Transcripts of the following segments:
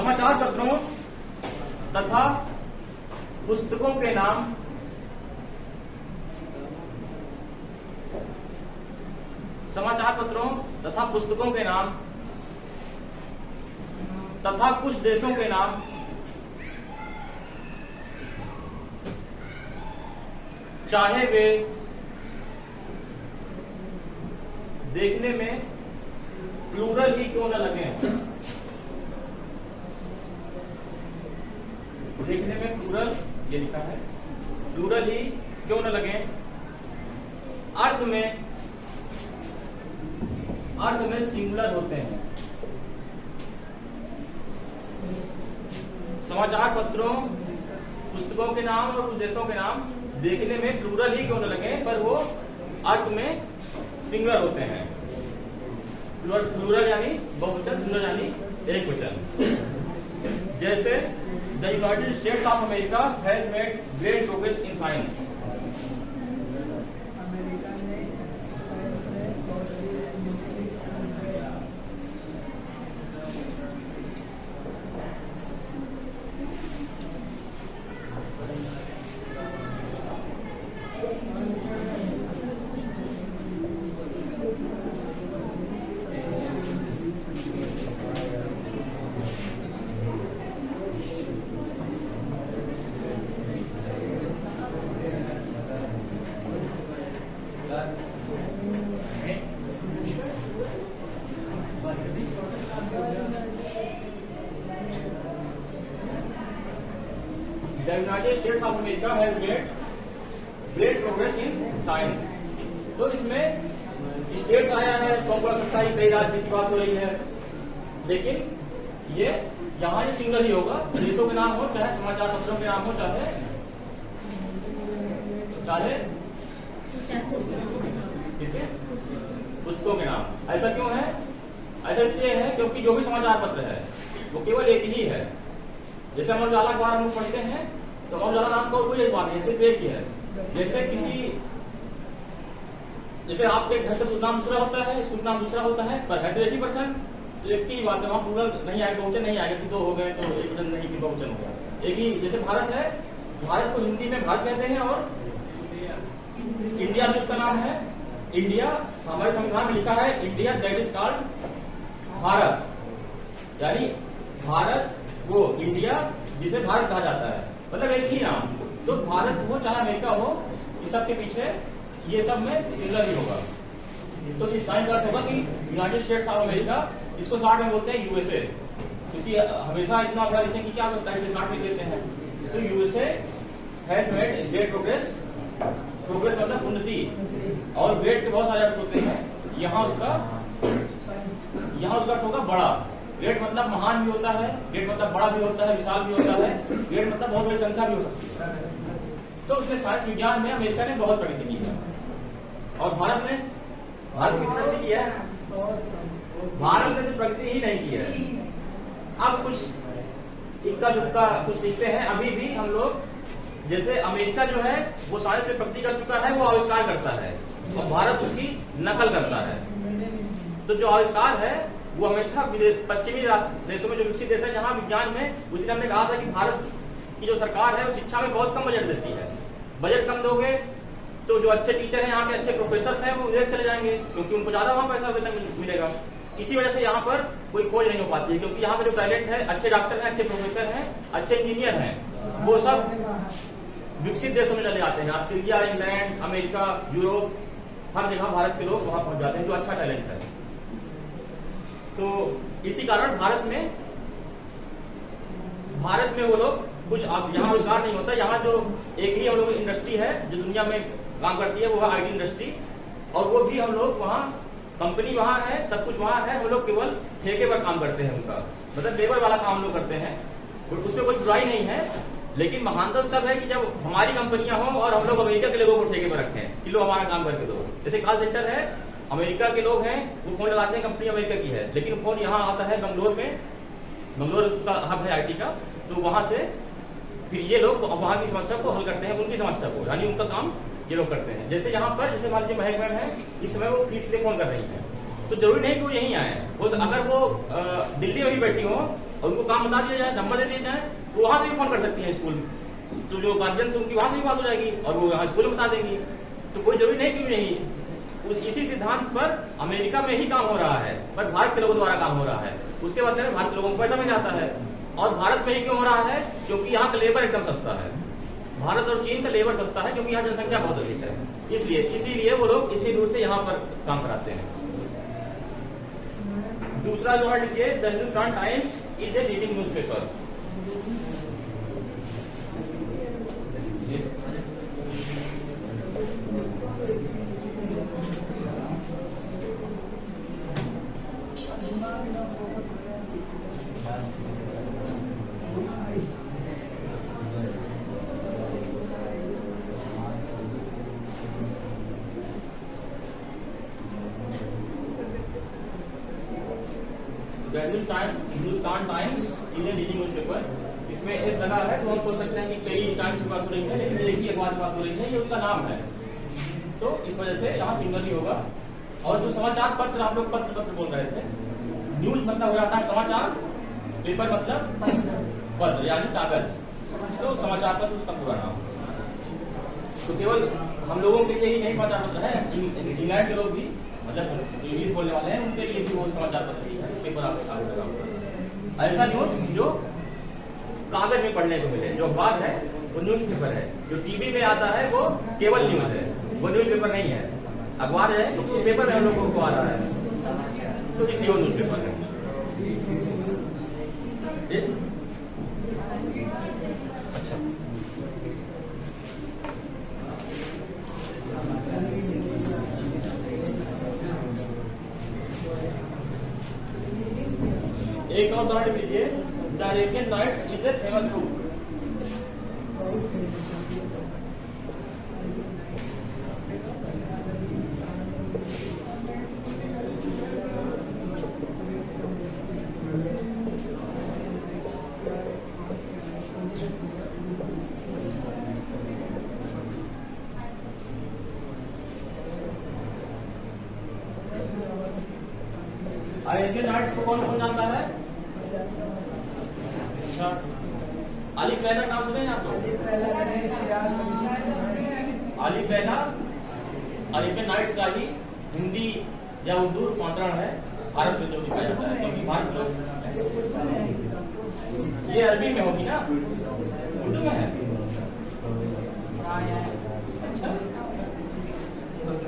समाचार पत्रों तथा पुस्तकों के नाम समाचार पत्रों तथा पुस्तकों के नाम तथा कुछ देशों के नाम चाहे वे देखने में प्लूरल ही क्यों न लगे, देखने में प्लूरल, ये लिखा है, प्लूरल ही क्यों न लगे, अर्थ में सिंगुलर होते हैं। समाचार पत्रों पुस्तकों के नाम और कुछ देशों के नाम देखने में प्लूरल ही क्यों न लगे, पर वो अर्थ में सिंगुलर होते हैं। प्लूरल यानी बहुवचन, सिंगुलर यानी एक वचन। जैसे the United states of America has made great progress in science. The United States of America has made great progress in science। तो इसमें स्टेट्स आया है, पॉपुलर सकता है, कई राज्य की बात हो रही है, लेकिन ये यहाँ सिंगल ही होगा। देशों के नाम हो, चाहे समाचार पत्रों के नाम हो, चाहे किसके पुस्तकों के नाम। ऐसा क्यों है? ऐसा इसलिए है क्योंकि जो भी समाचार पत्र है वो केवल एक ही है। जैसे अमर उजाला अखबार हम लोग पढ़ते हैं तो अमर उजाला नाम का कोई एक बात नहीं, सिर्फ एक ही है। जैसे आपके घर से नाम दूसरा होता है, स्कूल नाम दूसरा होता है, पर है तो एक ही पर्सन, तो एक ही बात है। वहां प्लूरल नहीं आएगा, बहुवचन नहीं आएगा कि दो हो गए तो एक वचन नहीं कि बहुवचन हो गया। एक ही, जैसे भारत है, भारत को हिंदी में भारत कहते हैं, और इंडिया भी उसका नाम है। इंडिया हमारे संविधान में लिखा है India, that is called Bharat, यानी भारत वो इंडिया जिसे भारत कहा जाता है, मतलब एक ही नाम। तो भारत हो चाहे अमेरिका हो, इस सब के पीछे ये सब में सिंगल ही होगा। तो इस साइन का अर्थ होगा कि यूनाइटेड स्टेट्स ऑफ अमेरिका, इसको शॉर्ट में बोलते हैं यूएसए, क्योंकि हमेशा इतना बड़ा लिखने की क्या करता है, इसे शॉर्ट में देते हैं। तो USA has made great progress, progress मतलब उन्नति, और ग्रेट के बहुत सारे अर्थ होते हैं। यहाँ उसका अर्थ होगा बड़ा। ग्रेट मतलब महान भी होता है, ग्रेट मतलब बड़ा भी होता है, विशाल भी होता है, ग्रेट मतलब बहुत बड़ी संख्या भी हो सकती है। तो उसके साइंस विज्ञान में अमेरिका ने बहुत प्रगति की है। और भारत ने कितनी प्रगति की है? भारत ने तो प्रगति ही नहीं की है। अब कुछ इक्का दुक्का कुछ सीखते हैं। अभी भी हम लोग, जैसे अमेरिका जो है वो साइंस में प्रगति कर चुका है, वो आविष्कार करता है, और भारत उसकी नकल करता है। तो जो आविष्कार है वो हमेशा पश्चिमी देशों में, जो विकसित देश है जहां विज्ञान में, उस दिन हमने कहा था कि भारत की जो सरकार है वो शिक्षा में बहुत कम बजट देती है। बजट कम दोगे तो जो अच्छे टीचर हैं, यहाँ के अच्छे प्रोफेसर हैं, वो विदेश चले जाएंगे, क्योंकि उनको ज्यादा वहां पैसा वेतन मिलेगा। इसी वजह से यहाँ पर कोई खोज नहीं हो पाती है, क्योंकि यहाँ पर जो टैलेंट है, अच्छे डॉक्टर हैं, अच्छे प्रोफेसर हैं, अच्छे इंजीनियर हैं, वो सब विकसित देशों में चले जाते हैं। ऑस्ट्रेलिया, इंग्लैंड, अमेरिका, यूरोप, हर जगह भारत के लोग वहां पहुंच जाते हैं जो अच्छा टैलेंट है। तो इसी कारण भारत में वो लोग कुछ यहाँ रोजगार नहीं होता। यहाँ जो एक ही हम लोग इंडस्ट्री है जो दुनिया में काम करती है, वो है आईटी इंडस्ट्री, और वो भी हम लोग वहाँ, कंपनी वहाँ है, सब कुछ वहाँ है, हम लोग केवल ठेके पर काम करते हैं। उनका मतलब लेबर वाला काम हम लोग करते हैं, उसमें कोई बुराई नहीं है। लेकिन महानता तब है कि जब हमारी कंपनियां हों और हम लोग अमेरिका के लोगों को ठेके पर रखें कि लो हमारा काम करके दो। जैसे कॉल सेंटर है, अमेरिका के लोग हैं, वो फोन लगाते हैं, कंपनी अमेरिका की है, लेकिन फोन यहाँ आता है बेंगलोर में, बेंगलोर उसका हब है आईटी का। तो वहां से फिर ये लोग वहां की समस्या को हल करते हैं, उनकी समस्या को, यानी उनका काम ये लोग करते हैं। जैसे यहाँ पर, जैसे मान लीजिए महक मैम है, इस समय वो फीस के लिए फोन कर रही है, तो जरूरी नहीं कि वो यहीं आए। वो अगर वो दिल्ली में ही बैठी हो और उनको काम बता दिया जाए, नंबर दे दिया जाए, तो वहां से भी फोन कर सकती है स्कूल, तो जो गार्जियन से उनकी वहां से भी बात हो जाएगी और वो यहाँ स्कूल में बता देंगी। तो कोई जरूरी नहीं कि यही इसी सिद्धांत पर अमेरिका में ही काम हो रहा है, पर भारत के लोगों द्वारा काम हो रहा है। उसके बदले में भारत के लोगों को पैसा मिल जाता है। और भारत में ही क्यों हो रहा है? क्योंकि यहाँ का लेबर एकदम सस्ता है। भारत और चीन का लेबर सस्ता है क्योंकि यहाँ जनसंख्या बहुत अधिक है, इसीलिए वो लोग इतनी दूर से यहाँ पर काम कराते हैं। दूसरा जो है लिखिए, the Hindustan times is a leading newspaper. Hindustan times is a leading newspaper. इसमें एस लगा है तो हम सोच सकते हैं कि कई टाइम्स की बात हो रही है, लेकिन एक ही अखबार की बात हो रही है, ये उसका नाम है, तो इस वजह से यहाँ सिंगल ही होगा। और जो समाचार पत्र, आप लोग पत्र बोल रहे थे, न्यूज मतलब हो जाता है समाचार, पेपर मतलब पत्र यानी कागज, तो समाचार पत्र उसका पूरा नाम। तो केवल हम लोगों के लिए ही नहीं समाचार पत्र है, इंग्लैंड के लोग भी, मतलब इंग्लिश बोलने वाले हैं, उनके लिए भी वो समाचार पत्र ही है, पेपर आपके आगे लगा होगा। ऐसा न्यूज जो कागज में पढ़ने को मिले, जो अखबार है वो न्यूज़पेपर है। जो टीवी में आता है वो केवल न्यूज है, वो न्यूज़पेपर नहीं है। अखबार है तो पेपर में हम लोगों को आ रहा है, तो इसलिए वो न्यूज़पेपर है। अच्छा, एक और उदाहरण लीजिए, the Arabian Nights is a famous book. Arabian Nights को कौन कौन जानता है? अच्छा, अली पैना नाम सुने आप लोग? अली पैना अरेबियन नाइट्स का ही हिंदी या उर्दू रूपांतरण है, भारत में जो दिखाया जाता है, क्योंकि भारत लोग ये अरबी में होगी ना, उर्दू में है। अच्छा,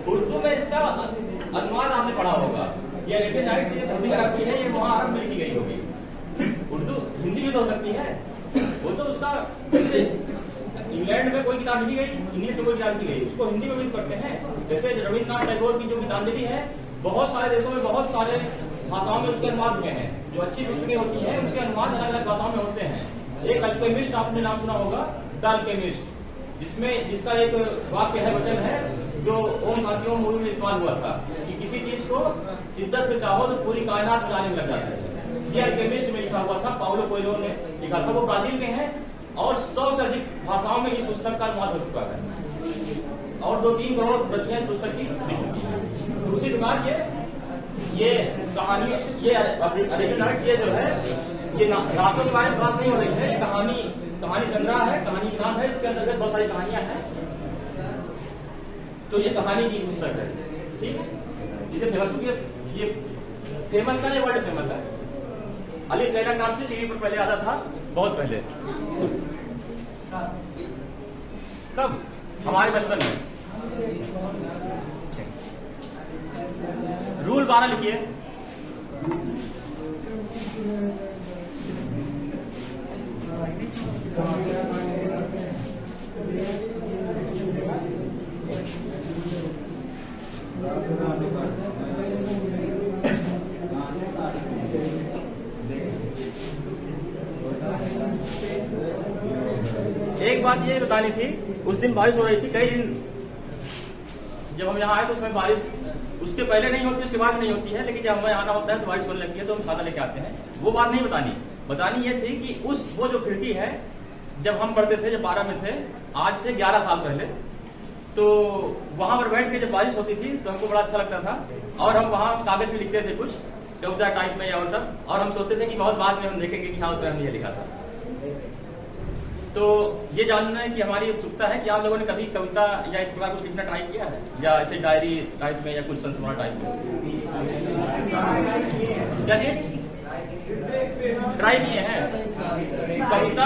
उर्दू में इसका अनुवाद आपने पढ़ा होगा। ये अरेबियन नाइट्स ये सऊदी अरब की है, ये वहां अरब में लिखी गई होगी। उर्दू हिंदी में तो हो सकती है, वो तो उसका जैसे इंग्लैंड में कोई किताब लिखी गई, इंग्लिश में कोई किताब लिखी गई, उसको हिंदी में भी करते हैं। जैसे रविन्द्रनाथ टैगोर की जो गीतांजलि है, बहुत सारे देशों में बहुत सारे भाषाओं में उसके अनुवाद हुए हैं। जो अच्छी पुस्तकें होती हैं उनके अनुवाद अलग अलग भाषाओं में होते हैं। एक अल्केमिस्ट आपने नाम सुना होगा, द अल्केमिस्ट, जिसका एक वाक्य है, वचन है, जो ओम शांति ओम मूल में इस्तेमाल हुआ था कि किसी चीज को शिद्दत से चाहो तो पूरी कायनात में जाने लग जाता है। ये अल्केमिस्ट में लिखा हुआ था, पाउलो कोएल्हो ने लिखा था। वो ब्राजील के हैं और 100 से अधिक भाषाओं में इस पुस्तक का अनुवाद हो चुका है और 2-3 करोड़ प्रतियां इस पुस्तक की बिक चुकी है। दूसरी प्रकार ये कहानी, ये अरेबियन नाइट्स ये जो है, ये रातों के बारे में बात नहीं हो रही है, कहानी संग्रह है, कहानी का नाम है, इसके अंतर्गत बहुत सारी कहानियां हैं। तो ये कहानी की पुस्तक है, ठीक है। इसे फेमस, ये फेमस का, ये वर्ल्ड फेमस है। अली कैला नाम से टीवी पर पहले आता था, बहुत पहले। कब? हमारे बचपन में। रूल 12 लिखिए। एक बात ये बतानी थी, उस दिन बारिश हो रही थी, कई दिन जब हम यहाँ आए तो उसमें बारिश उसके पहले नहीं होती, उसके बाद नहीं होती है, लेकिन जब हमें आना होता है तो बारिश होने लगती है, तो हम छाता लेके आते हैं। वो बात नहीं बतानी ये थी कि वो जो खिड़की है, जब हम पढ़ते थे, जब 12 में थे, आज से 11 साल पहले, तो वहां पर बैठ के जब बारिश होती थी तो हमको बड़ा अच्छा लगता था, और हम वहां कागज में लिखते थे कुछ कविता टाइप में और सब, और हम सोचते थे कि बहुत बाद में हम देखेंगे कि हाँ उसमें हमने ये लिखा था। तो ये जानना है कि हमारी उत्सुकता है कि आप लोगों ने कभी कविता या इस प्रकार कुछ लिखना ट्राई किया है, या ऐसे डायरी टाइप में या कुछ संस्मरण टाइप में? क्या चीज ट्राई किए हैं? कविता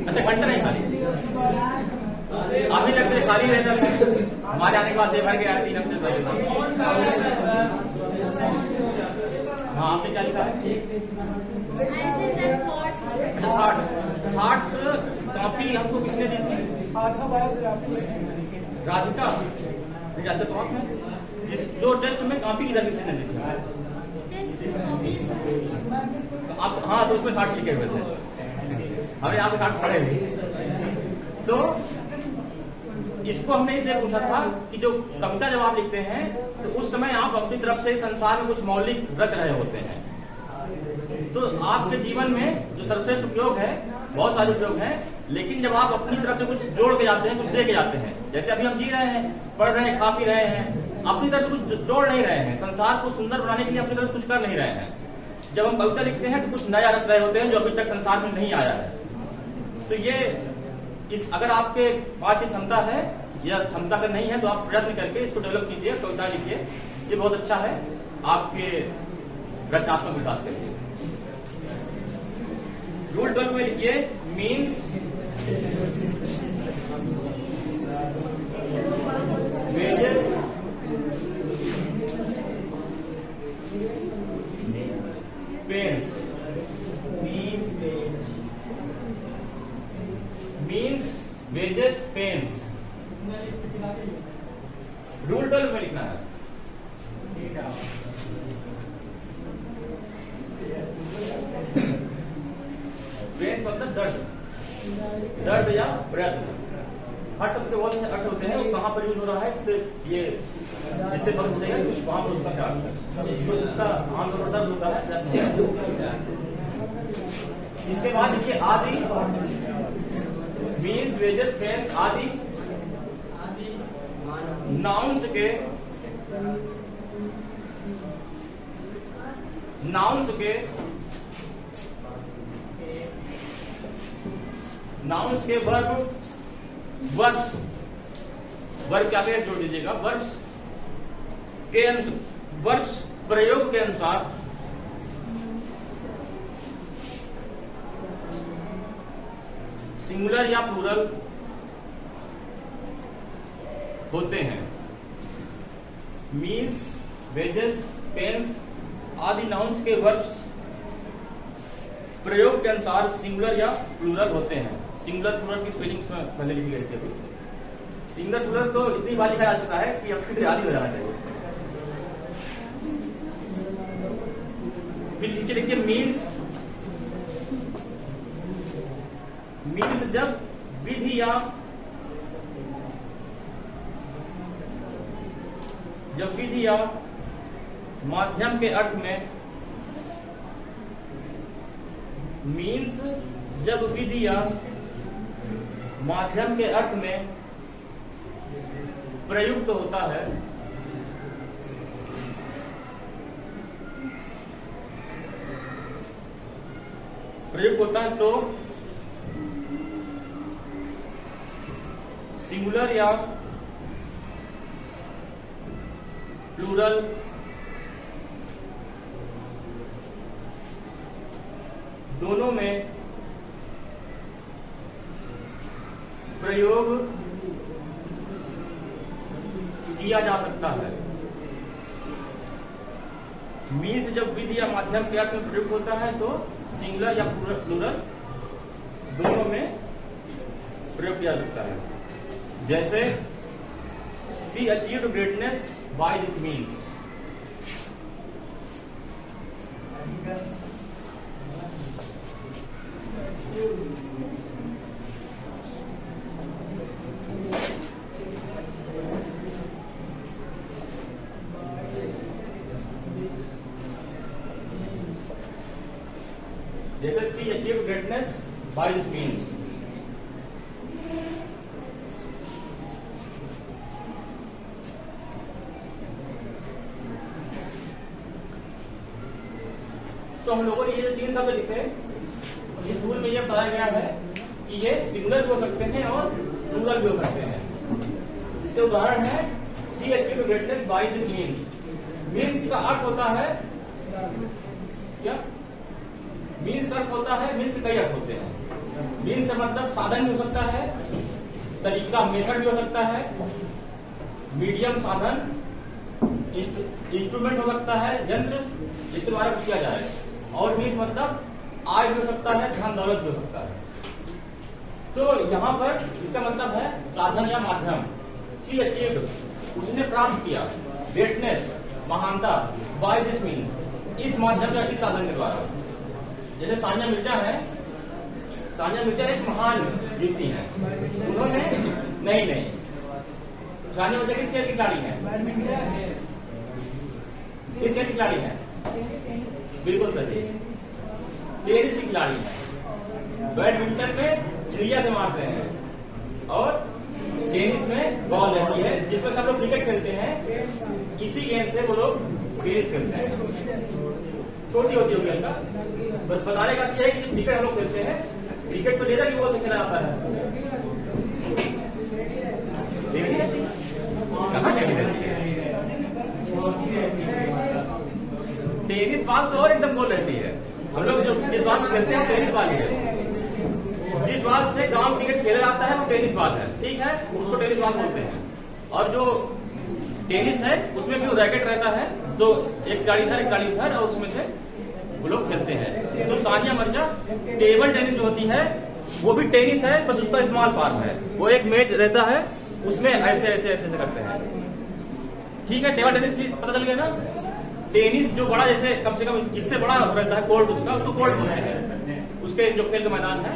अच्छा घंटा नहीं खाली अभी लगते खाली रहता, हमारे आने के बाद से भर गया 3 हफ्ते पहले। हाँ आपने क्या लिखा है? थॉट्स कॉपी हमको किसने दी थी? राधिका तो आप हैं जो टेस्ट में कॉपी किधर किसने दी थी? आप हाँ तो उसमें थॉट्स लिखे हुए थे, हमें यहाँ पे थॉट्स पड़े हुए। तो इसको हमने इसलिए पूछा था कि जो कविता जब आप लिखते हैं तो उस समय आप अपनी तरफ से संसार में कुछ मौलिक रच रहे होते हैं। तो आपके जीवन में जो सर्वश्रेष्ठ उपयोग है, बहुत सारे उपयोग हैं, लेकिन जब आप अपनी तरफ से कुछ जोड़ के जाते हैं, कुछ दे के जाते हैं, जैसे अभी हम जी रहे हैं, पढ़ रहे हैं, खा पी रहे हैं, अपनी तरफ से कुछ जोड़ नहीं रहे हैं, संसार को सुंदर बनाने के लिए अपनी तरफ से कुछ कर नहीं रहे हैं। जब हम कविता लिखते हैं तो कुछ नया रच रहे होते हैं जो अभी तक संसार में नहीं आया है। तो ये अगर आपके पास ये क्षमता है या क्षमता अगर नहीं है तो आप प्रयत्न करके इसको डेवलप कीजिए, कविता लिखिए, ये बहुत अच्छा है आपके रचनात्मक विकास के लिए। रूल 12 में लिखिए means wages pains. Means wages pains rule 12 में लिखना है। पेन्स मतलब दर्द या प्रयत्न। हर शब्द के बहुत से अर्थ होते हैं, वो कहाँ पर यूज हो रहा है इससे ये जिससे फर्क होता है वहां पर उसका क्या अर्थ है। तो उसका आमतौर पर दर्द होता है। इसके बाद देखिए आदि मीन्स वेजेस पेन्स आदि नाउन्स के वर्ब क्या पे जोड़ दीजिएगा, वर्ब प्रयोग के अनुसार सिंगुलर या प्लूरल होते हैं। मीन्स वेजेस पेन्स आदि नाउन्स के वर्ब्स प्रयोग के अनुसार सिंगुलर या प्लूरल होते हैं। सिंगुलर प्लूरल की स्पेलिंग पहले लिखी गई थी। सिंगुलर प्लूरल तो इतनी बार लिखा जा चुका है कि अब फिर याद ही हो जाना चाहिए। फिर नीचे लिखिए मीन्स जब विधि या माध्यम के अर्थ में मीन्स जब विधि या माध्यम के अर्थ में प्रयुक्त होता है तो सिंगुलर या प्लूरल दोनों में प्रयोग किया जा सकता है। मीन्स जब विधि या माध्यम के अर्थ में प्रयुक्त होता है तो सिंगुलर या प्लूरल दोनों में प्रयोग किया जा सकता है। जैसे she achieved greatness by this means. जैसे she achieved greatness by this means. तो हम लोगों ने ये जो 3 शब्द लिखे, स्कूल में ये बताया गया है कि ये सिंगुलर भी हो सकते हैं और प्लूरल भी हो सकते हैं। इसके उदाहरण है she achieve to greatness by this means. Means का अर्थ होता है क्या? मीन्स का अर्थ होता है, मीन्स के कई अर्थ होते हैं। मीन्स का मतलब साधन भी हो सकता है, तरीका मेथड भी हो सकता है, मीडियम साधन, इंस्ट्रूमेंट हो सकता है, यंत्र जिसके द्वारा किया जाए, और मीन्स मतलब आय भी हो सकता है, धन दौलत भी हो सकता है। तो यहाँ पर इसका मतलब है साधन या माध्यम। सी अचीव्ड, उसने प्राप्त किया, ग्रेटनेस महानता, बाय दिस मीन्स, इस माध्यम या इस साधन के द्वारा। जैसे सानिया मिर्जा है, सानिया मिर्जा एक महान व्यक्ति है, उन्होंने नहीं सानिया मिर्जा किस खेल की खिलाड़ी है? किस खेल की खिलाड़ी है? बिल्कुल सही, टेनिस की खिलाड़ी है। बैडमिंटन में चिड़िया से मारते हैं और टेनिस में बॉल रहती है, जिसमें सब लोग क्रिकेट खेलते हैं, इसी गेंद से वो लोग टेनिस खेलते हैं। छोटी होती होगी उनका, बस बताने का है कि क्रिकेट हम लोग खेलते हैं, क्रिकेट तो लेदर की बॉल से खेला जाता है। कहाँ टेनिस बॉल तो और एकदम गोल रहती है। हम लोग जो जिस बात खेलते हैं टेनिस बॉल है, जिस बात से गांव क्रिकेट खेला जाता है वो टेनिस बॉल है, ठीक है, उसको टेनिस बॉल बोलते हैं। और जो टेनिस है उसमें भी रैकेट रहता है, तो एक खिलाड़ी इधर एक खिलाड़ी उधर, और उसमें से वो लोग खेलते हैं। तो सानिया मिर्जा टेबल टेनिस जो होती है वो भी टेनिस है, बस उसका स्मॉल फॉर्म है। वो एक मैच रहता है, उसमें ऐसे ऐसे ऐसे ऐसे करते हैं, ठीक है। टेबल टेनिस भी पता चल गया ना। टेनिस जो बड़ा, जैसे कम से कम जिससे बड़ा रहता है कोर्ट, उसको कोर्ट बोलते हैं। उसके जो खेल का मैदान है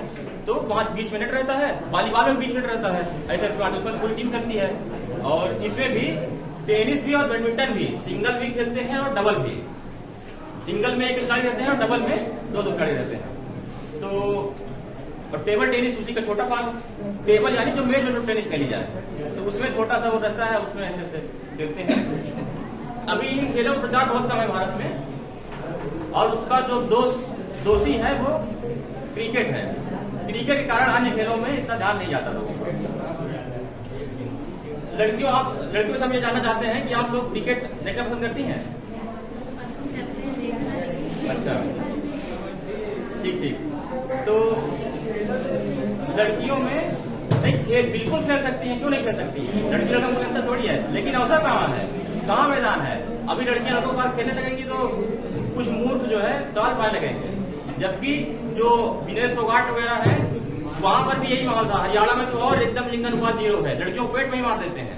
तो 20 मिनट रहता है, वॉलीबॉल में 20 मिनट रहता है, ऐसे ऐसे बात, उसमें पूरी टीम करती है। और इसमें भी टेनिस भी और बैडमिंटन भी सिंगल भी खेलते हैं और डबल भी। सिंगल में एक खिलाड़ी रहते हैं और डबल में 2 खिलाड़ी रहते हैं। तो और टेबल टेनिस उसी का छोटा फॉर्म, टेबल यानी जो मेज में टेनिस खेली जाए, तो उसमें छोटा सा वो रहता है, उसमें ऐसे ऐसे खेलते हैं। अभी इन खेलों का प्रचार बहुत कम है भारत में, और उसका जो दोषी है वो क्रिकेट है। क्रिकेट के कारण अन्य खेलों में इतना ध्यान नहीं जाता लोगों को। लड़कियों से हम ये जानना चाहते हैं कि आप लोग क्रिकेट देखना पसंद करती हैं? अच्छा, ठीक। तो लड़कियों में नहीं, खेल बिल्कुल खेल सकती हैं, क्यों नहीं खेल सकती? लड़की लड़कों को खेलता थोड़ी है, लेकिन अवसर कहाँ है, कहाँ मैदान है? अभी लड़कियां लड़कों के साथ खेलने लगेंगी तो कुछ मूर्ख जो है सवाल पाने लगेंगे। जबकि जो विनेश फोगाट वगैरह है, वहां पर भी यही माहौल था। हरियाणा में तो और एकदम लिंगानुपात 0 है, लड़कियों को पेट में ही मार देते हैं।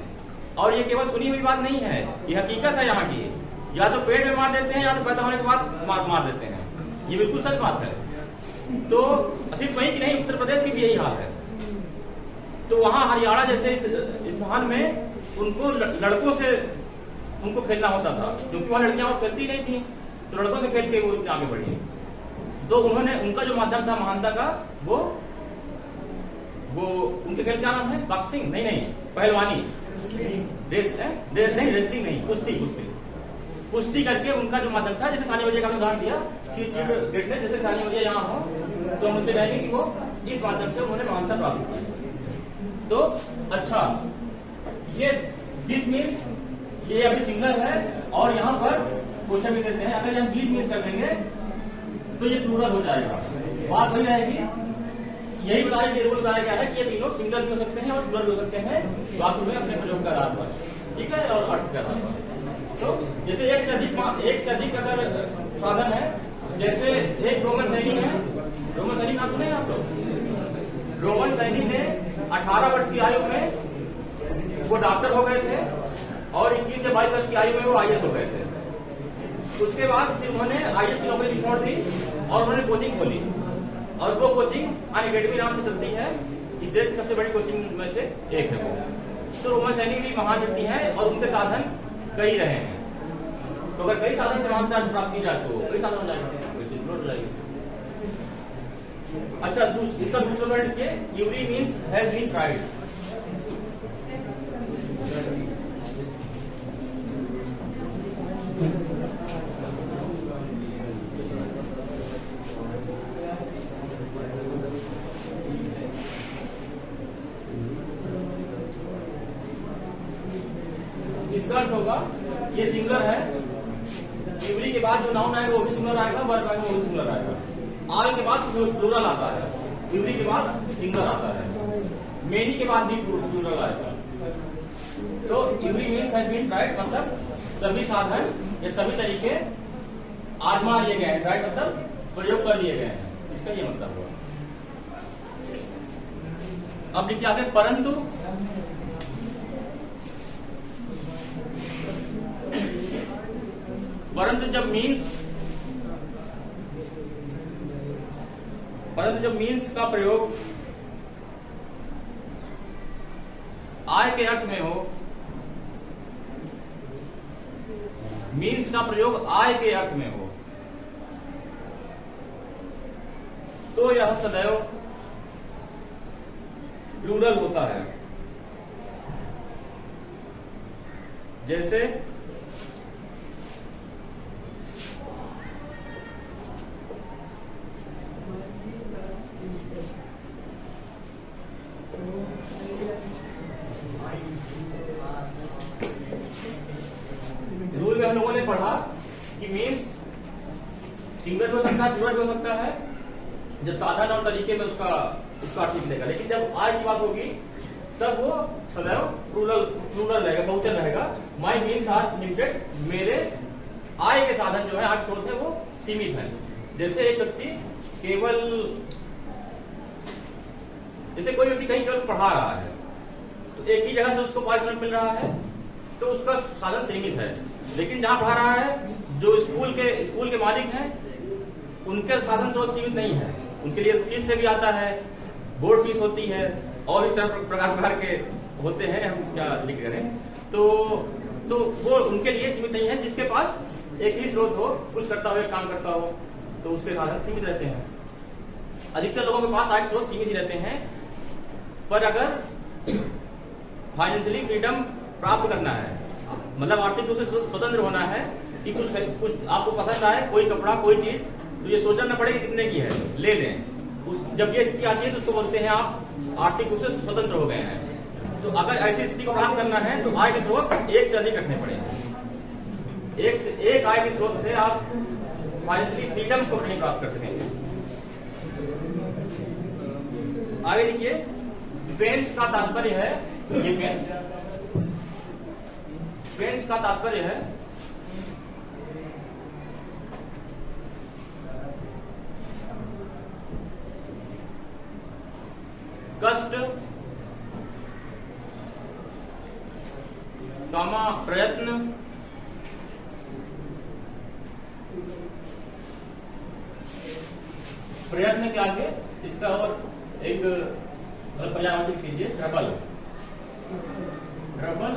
और ये केवल सुनी हुई बात नहीं है, ये हकीकत है यहाँ की। या तो पेट में मार देते हैं या तो पैदा होने के बाद मार देते हैं, ये बिल्कुल सच बात है। तो सिर्फ वहीं की नहीं, उत्तर प्रदेश की भी यही हाल है। तो वहां हरियाणा जैसे स्थान में उनको लड़कों से उनको खेलना होता था, क्योंकि वहां लड़कियां और खेलती नहीं थी, तो लड़कों से खेल के वो इतने आगे बढ़ी। तो उन्होंने, उनका जो माध्यम था महानता का, वो उनके खेल क्या नाम है? बॉक्सिंग नहीं, पहलवानी, रेसलिंग नहीं, कुश्ती करके उनका जो माध्यम था। जैसे सानिया मिर्जा का उदाहरण दिया, जैसे सानिया मिर्जा यहाँ हो तो हम उनसे कहेंगे कि वो इस माध्यम से उन्होंने महानता प्राप्त की। तो अच्छा, ये दिस मीन्स ये अभी सिंगल है, और यहाँ पर क्वेश्चन भी देते हैं, अगर हम दिस मीन्स कर देंगे तो ये प्लूरल हो जाएगा। बात वही रहेगी, यही बताया कि रूल बताया गया है कि ये तीनों सिंगल भी हो सकते हैं और प्लूरल भी हो सकते हैं, वाक्य में अपने प्रयोग के आधार पर, ठीक है, और अर्थ के आधार पर। तो जैसे एक से अधिक अगर साधन है, जैसे एक रोमन सैनिक है, रोमन सैनिक नाम सुने आप लोग? रोमन सैनिक ने 18 वर्ष की आयु में वो डॉक्टर हो गए थे, और 21 से 22 वर्ष की आयु में वो IAS हो गए थे। उसके बाद फिर उन्होंने IAS की नौकरी छोड़ दी और उन्होंने कोचिंग खोली, और वो कोचिंग अन अकेडमी नाम से चलती है, इस देश की सबसे बड़ी कोचिंग में से एक है वो। तो रोमन सैनिक भी महान व्यक्ति है, और उनके साधन कई रहे हैं। तो अगर कई साधन से महानता प्राप्त की जाए तो कई साधन हो जाएगी। अच्छा, इसका दूसरा वर्ड लिखिए, every means has been tried. इसका अर्थ होगा ये सिंगुलर है, इवरी के बाद जो नाउन आएगा वो भी सिंगुलर आएगा, वर्ब आएगा वो भी सिंगुलर आएगा। आल के बाद प्लूरल आता है, इवरी के बाद सिंगुलर आता है, मेनी के बाद भी प्लूरल आएगा। तो every means has been tried मतलब सभी साधन या सभी तरीके आजमा लिए गए हैं, ट्राइड मतलब प्रयोग कर लिए गए हैं, इसका ये मतलब हुआ। अब देखिए आगे परंतु, परंतु जब मीन्स का प्रयोग आय के अर्थ में हो, मीन्स का प्रयोग आय के अर्थ में हो, तो यह सदैव प्लूरल होता है। जैसे रूल में हम लोगों ने पढ़ा कि मीन्स सिंगुलर भी हो सकता है, प्लूरल भी हो सकता है, जब साधारण और तरीके में उसका अर्थ निकलेगा। लेकिन जब आय की बात होगी तब वो सदैव प्लूरल रहेगा, बहुवचन रहेगा। माई मीन्स आर लिमिटेड, मेरे आय के साधन जो है, आय के स्रोत है वो सीमित है। जैसे एक व्यक्ति केवल, जैसे कोई व्यक्ति कहीं केवल पढ़ा रहा है तो एक ही जगह से उसको पारिश्रमिक मिल रहा है तो उसका साधन सीमित है। लेकिन जहां पढ़ा रहा है, जो स्कूल के मालिक हैं, उनके साधन स्रोत सीमित नहीं है, उनके लिए फीस से भी आता है, बोर्ड फीस होती है और इस तरह प्रकार के होते हैं, हम क्या लिख करें, तो वो उनके लिए सीमित नहीं है। जिसके पास एक ही स्रोत हो, कुछ करता हो, एक काम करता हो, तो उसके साधन सीमित रहते हैं। अधिकतर लोगों के पास आय स्रोत सीमित ही रहते हैं। पर अगर फाइनेंशियली फ्रीडम प्राप्त करना है, मतलब आर्थिक रूप से स्वतंत्र होना है, कि कुछ आपको पसंद आए, कोई कपड़ा, कोई चीज, तो ये सोचना न पड़े कि कितने की है, ले लें। जब ये स्थिति आती है तो उसको बोलते हैं आप आर्थिक रूप से स्वतंत्र हो गए हैं। तो अगर ऐसी स्थिति को प्राप्त करना है तो आय के स्रोत एक से अधिक रखने पड़ेंगे। एक आय के स्रोत से आप फाइनेंशियली फ्रीडम को नहीं प्राप्त कर सकेंगे। आगे देखिए, पेंस का तात्पर्य है, ये पेंस का तात्पर्य है कष्ट, कामा प्रयत्न, प्रयत्न के आगे इसका और एक पर्यायवाची कीजिए, ट्रबल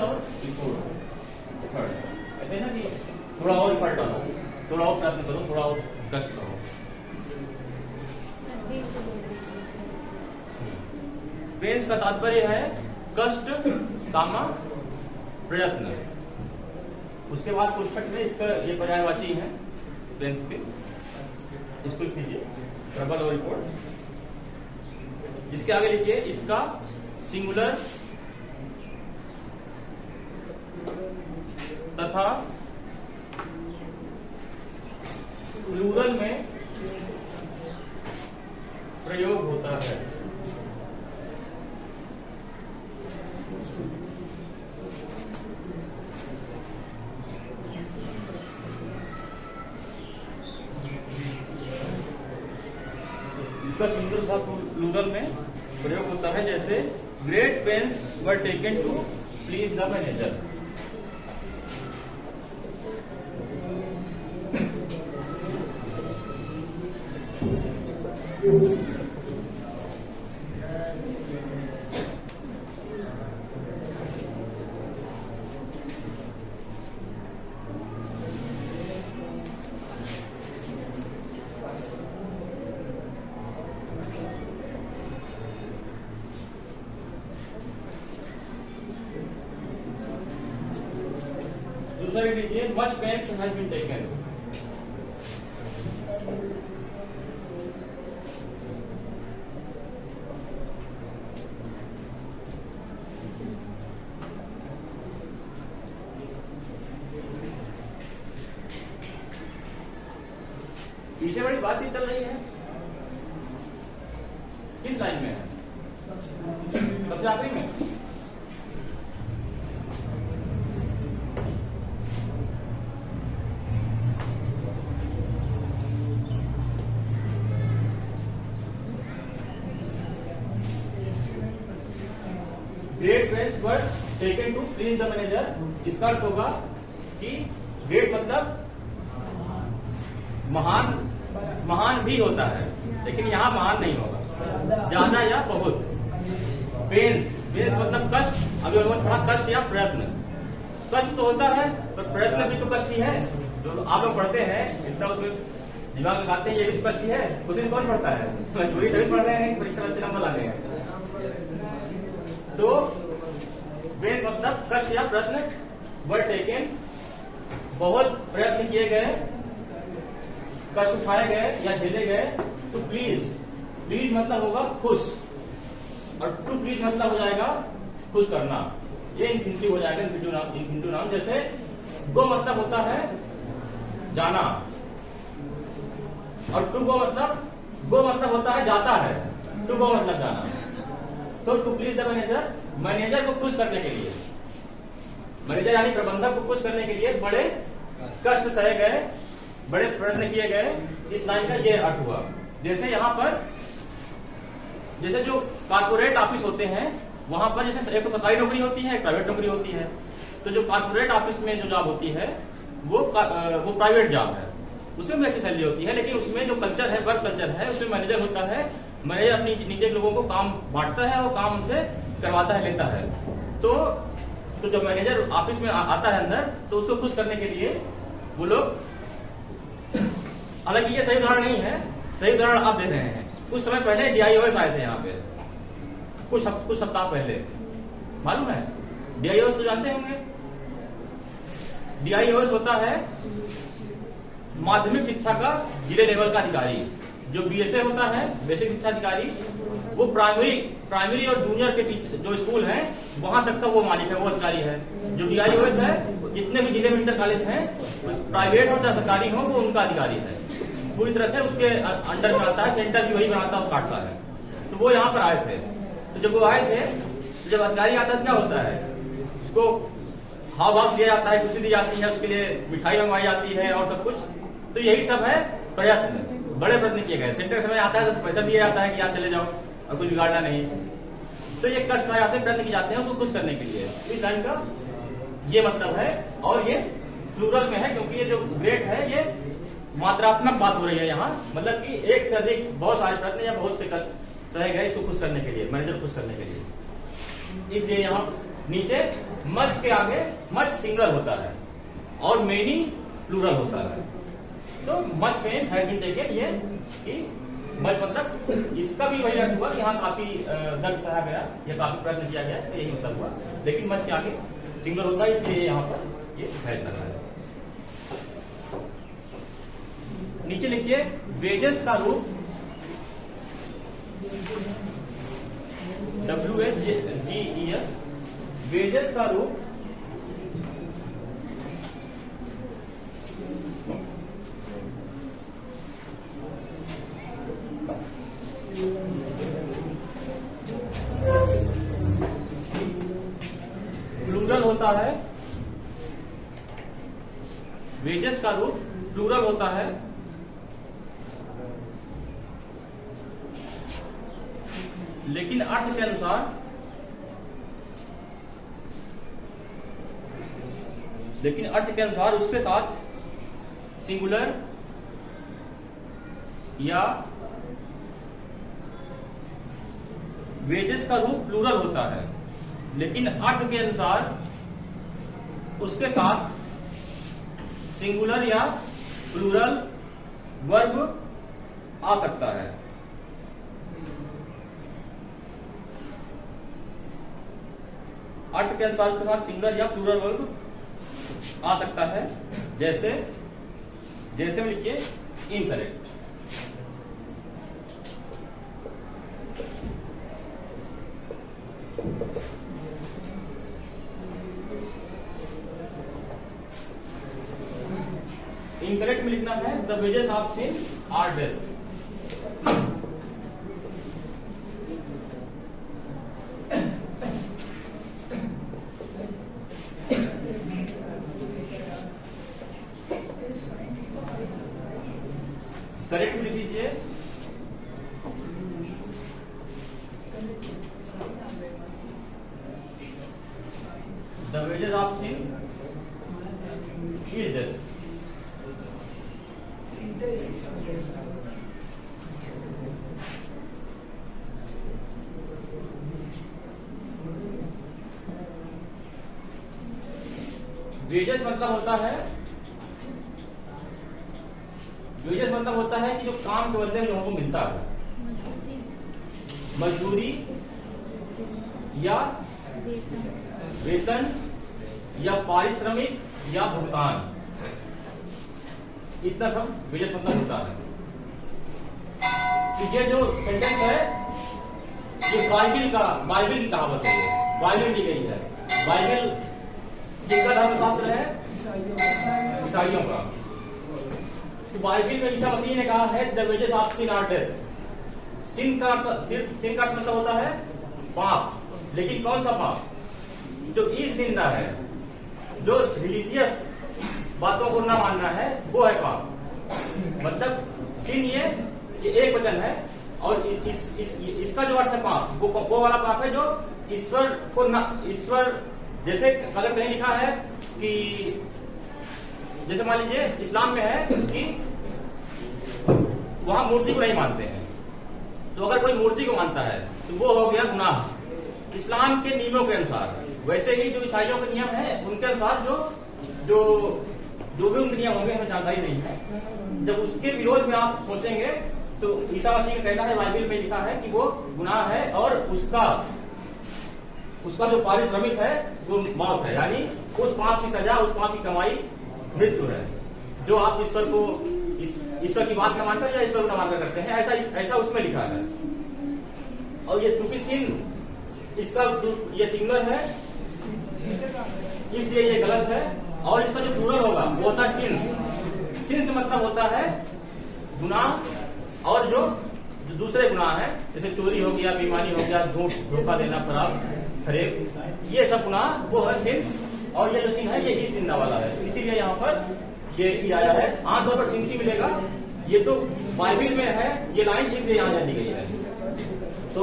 और इफर्ट। कहते हैं ना कि थोड़ा और इफर्ट डालो, थोड़ा और प्रयत्न करो, थोड़ा और कष्ट करो। पेंस का तात्पर्य है कष्ट, कामा, प्रयत्न। उसके बाद पुस्तक में इसका ये पर्यायवाची है पेंस के, इसको कीजिए, ट्रबल और रिपोर्ट। इसके आगे लिखिए, इसका सिंगुलर तथा प्लूरल में प्रयोग होता है। इसका सिंगुलर तथा प्लूरल में प्रयोग होता है। जैसे great pains were taken to please the manager. दूसरा लीजिए, much pains has been taken. पीछे बड़ी बातचीत चल रही है। किस लाइन में है? सबसे आखिरी में। Great wells were taken to please the manager. इसका अर्थ होगा कि ग्रेट मतलब महान भी होता है, लेकिन यहाँ महान नहीं होगा, ज्यादा या बहुत। पेन्स मतलब कष्ट। अभी उन्होंने पढ़ा कष्ट या प्रयत्न। कष्ट तो होता है पर प्रयत्न भी तो कष्ट ही है। जो आप लोग पढ़ते हैं इतना उसमें दिमाग लगाते हैं, ये भी कष्ट ही है। उसी कौन पढ़ता है? मजबूरी तभी पढ़ रहे हैं, परीक्षा में अच्छे नंबर लाने हैं। तो पेन्स मतलब कष्ट या प्रयत्न। वर टेकन बहुत प्रयत्न किए गए, कष्ट उठाए गए या झेले गए। टू प्लीज मतलब होगा खुश, और टू प्लीज मतलब हो जाएगा खुश करना। ये इन्फिनिटिव हो जाएगा, इन्फिनिटिव नाउन। जैसे गो मतलब होता है जाना, और टू गो मतलब होता है जाता है। टू गो मतलब जाना। तो to please the manager, manager को खुश करने के लिए, मैनेजर यानी प्रबंधक को खुश करने के लिए बड़े कष्ट सहे गए, बड़े प्रयत्न किए गए। इस लाइन का ये अर्थ हुआ। जैसे यहाँ पर जैसे जो कॉर्पोरेट ऑफिस होते हैं वहां पर जैसे एक तो सरकारी नौकरी होती है, एक प्राइवेट नौकरी होती है। तो जो कॉर्पोरेट ऑफिस में जो जॉब होती है वो प्राइवेट जॉब है, उसमें भी अच्छी सैलरी होती है, लेकिन उसमें जो कल्चर है, वर्क कल्चर है, उसमें मैनेजर होता है। मैनेजर अपनी नीचे लोगों को काम बांटता है और काम उनसे करवाता है, लेता है। तो जब मैनेजर ऑफिस में आता है अंदर, तो उसको खुश करने के लिए वो लोग, हालांकि ये सही उदाहरण नहीं है, सही उदाहरण आप दे रहे हैं। कुछ समय पहले DIOS आए थे यहाँ पे, कुछ सप्ताह पहले, मालूम है? DIOS तो जानते होंगे। DIOS होता है माध्यमिक शिक्षा का जिले लेवल का अधिकारी। जो BSA होता है, बेसिक शिक्षा अधिकारी, वो प्राइमरी और जूनियर के टीचर जो स्कूल हैं वहां तक का वो मालिक है, वो अधिकारी है। जो DIOS है, जितने भी जिले में इंटर कॉलेज हैं, प्राइवेट हो चाहे सरकारी हो, वो उनका अधिकारी है। पूरी तरह से उसके अंडर में आता है, सेंटर भी वही बनाता है और काटता है। तो वो यहाँ पर आए थे। तो जब वो आए थे, तो जब अधिकारी आता है क्या होता है, उसको हाव भाव दिया जाता है, खुशी दी जाती है, उसके लिए मिठाई मंगवाई जाती है और सब कुछ। तो यही सब है प्रयत्न, बड़े प्रयत्न किए गए। सेंटर समय आता है तो पैसा दिया जाता है कि आप चले जाओ और कुछ बिगाड़ना नहीं। तो ये कष्ट खाए जाते हैं, प्रयत्न किए जाते हैं उसको खुश करने के लिए। इस लाइन का ये मतलब है, और ये प्लूरल में है क्योंकि ये जो ग्रेट है ये मात्रात्मक बात हो रही है यहाँ। मतलब कि एक से अधिक बहुत सारे प्रयत्न या बहुत से कष्ट सहे गए इसको खुश करने के लिए, मैनेजर खुश करने के लिए। इसलिए यहाँ नीचे मच के आगे मच सिंगल होता है और मेनी प्लूरल होता है। तो मच में हैज बीन टेकन, ये कि मच मतलब इसका भी वही अर्थ हुआ कि यहाँ काफी दर्द सहा गया या काफी प्रयत्न किया गया, तो यही मतलब हुआ। लेकिन मच के आगे सिंगल होता है, इसलिए यहाँ पर ये हैज लगा है। नीचे लिखिए वेजेस का रूप WAGES, वेजेस का रूप प्लूरल होता है। वेजेस का रूप प्लूरल होता है, लेकिन अर्थ के अनुसार उसके साथ सिंगुलर या वेजेस का रूप प्लूरल होता है, लेकिन अर्थ के अनुसार उसके साथ सिंगुलर या प्लूरल वर्ब आ सकता है। अर्थ के अनुसार उसके साथ सिंगुलर या प्लूरल वर्ब आ सकता है। जैसे में लिखिए इनकरेक्ट। इनकरेक्ट में लिखना है the wages of sin are death. Correct लिख लीजिए। The wages of sin is this. Wages मतलब होता है, वेजेस मतलब होता है कि जो काम के बदले में लोगों को मिलता है, मजदूरी या वेतन या पारिश्रमिक या भुगतान, इतना सब वेजेस मतलब होता है। तो ये जो सेंटेंस है ये बाइबिल की कहावत है, बाइबिल की गई है। बाइबिल किसका धर्मशास्त्र है? ईसाइयों का। तो बाइबिल में ईसा मसीह ने कहा है the wages of sin are death. Sin का मतलब होता है पाप, लेकिन कौन सा पाप? जो ईश निंदा है, जो रिलीजियस बातों को ना मानना है, वो है पाप। मतलब सिन ये एक वचन है, और इसका जो अर्थ है पाप, वो वाला पाप है जो ईश्वर को ना, ईश्वर जैसे अगर कहीं लिखा है कि जैसे मान लीजिए इस्लाम में है कि वहां मूर्ति को नहीं मानते हैं, तो अगर कोई मूर्ति को मानता है तो वो हो गया गुनाह इस्लाम के नियमों के अनुसार। वैसे ही जो ईसाइयों के नियम है उनके अनुसार जो भी उनके नियम होंगे हमें जानकारी नहीं है। जब उसके विरोध में आप सोचेंगे तो ईसा मसीह का कहना है, बाइबिल में लिखा है कि वो गुनाह है और उसका जो पारिश्रमिक है वो मौत है, यानी उस पाप की सजा, उस पाप की कमाई मृत्यु है। जो आप ईश्वर की बात न मानकर या ईश्वर को न मानकर करते हैं, ऐसा उसमें लिखा है। और ये चूंकि सिन इसका ये सिंगुलर है इसलिए ये गलत है, और इसका जो प्लूरल होगा वो होता है सिन। सिन से मतलब होता है गुनाह, और जो दूसरे गुनाह है जैसे चोरी हो गया, बेईमानी हो गया, झूठ, धोखा देना, शराब, फरेब, ये सब गुनाह वो है सिंस। और ये जो सिन है ये ईश निंदा वाला है, तो इसीलिए यहाँ पर ये आया है। आमतौर पर सिंस ही मिलेगा, ये तो बाइबिल में है ये लाइन, इसलिए यहाँ जा दी गई है, तो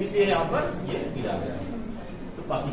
इसलिए यहाँ पर ये दिया गया है। तो बाकी